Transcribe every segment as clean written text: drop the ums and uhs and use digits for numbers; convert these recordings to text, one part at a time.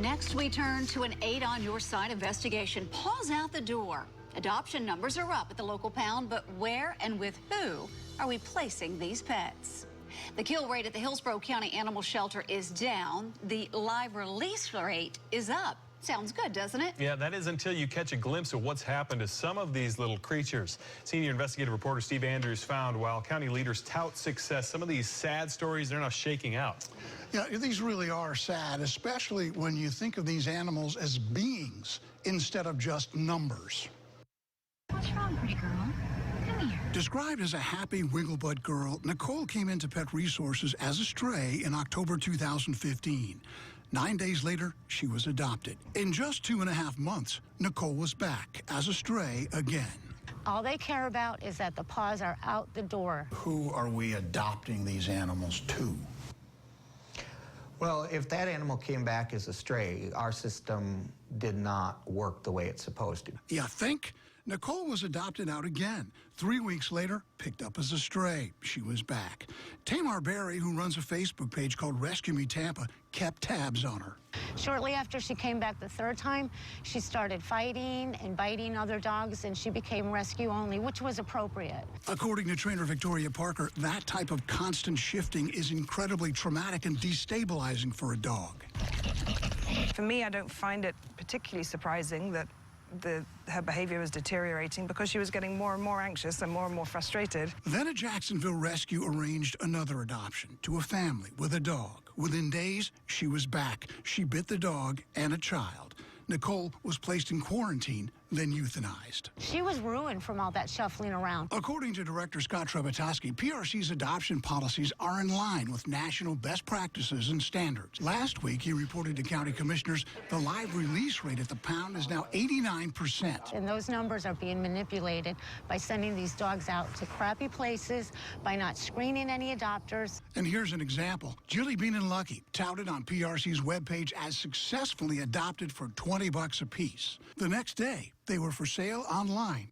Next, we turn to an 8 on your side investigation. Paws out the door. Adoption numbers are up at the local pound, but where and with who are we placing these pets? The kill rate at the Hillsborough County Animal Shelter is down. The live release rate is up. Sounds good, doesn't it? Yeah, that is until you catch a glimpse of what's happened to some of these little creatures. Senior investigative reporter Steve Andrews found while county leaders tout success, some of these sad stories, they're now shaking out. Yeah, these really are sad, especially when you think of these animals as beings instead of just numbers. What's wrong, pretty girl? Come here. Described as a happy wiggle-butt girl, Nicole came into Pet Resources as a stray in October 2015. 9 days later, she was adopted. In just 2.5 months, Nicole was back as a stray again. All they care about is that the paws are out the door. Who are we adopting these animals to? Well, if that animal came back as a stray, our system did not work the way it's supposed to. You think? Nicole was adopted out again. 3 weeks later, picked up as a stray. She was back. Tamar Barry, who runs a Facebook page called Rescue Me Tampa, kept tabs on her. Shortly after she came back the third time, she started fighting and biting other dogs, and she became rescue only, which was appropriate. According to trainer Victoria Parker, that type of constant shifting is incredibly traumatic and destabilizing for a dog. For me, I don't find it particularly surprising that her behavior was deteriorating because she was getting more and more anxious and more frustrated. Then a Jacksonville rescue arranged another adoption to a family with a dog. Within days, she was back. She bit the dog and a child. Nicole was placed in quarantine, then euthanized. She was ruined from all that shuffling around. According to Director Scott Trebetoski, PRC's adoption policies are in line with national best practices and standards. Last week, he reported to county commissioners the live release rate at the pound is now 89%. And those numbers are being manipulated by sending these dogs out to crappy places, by not screening any adopters. And here's an example. Jilly Bean and Lucky, touted on PRC's webpage as successfully adopted for $20 a piece. The next day, they were for sale online.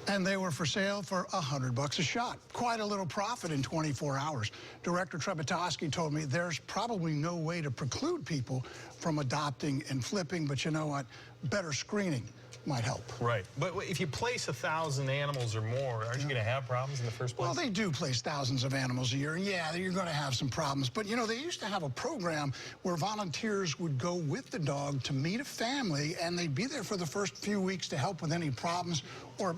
And they were for sale for $100 a shot. Quite a little profit in 24 hours. Director Trebetoski told me there's probably no way to preclude people from adopting and flipping, but you know what? Better screening might help. Right. But if you place 1,000 animals or more, aren't you going to have problems in the first place? Well, they do place thousands of animals a year, and yeah, you're going to have some problems. But, you know, they used to have a program where volunteers would go with the dog to meet a family, and they'd be there for the first few weeks to help with any problems or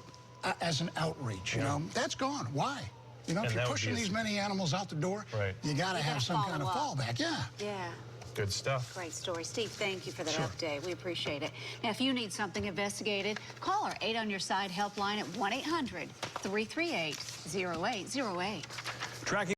as an outreach, you know. That's gone. Why? You know, if you're pushing these many animals out the door, you got to have some kind of fallback. Yeah. Yeah. Good stuff. Great story. Steve, thank you for that update. We appreciate it. Now, if you need something investigated, call our 8 on your side helpline at 1-800-338-0808. Tracking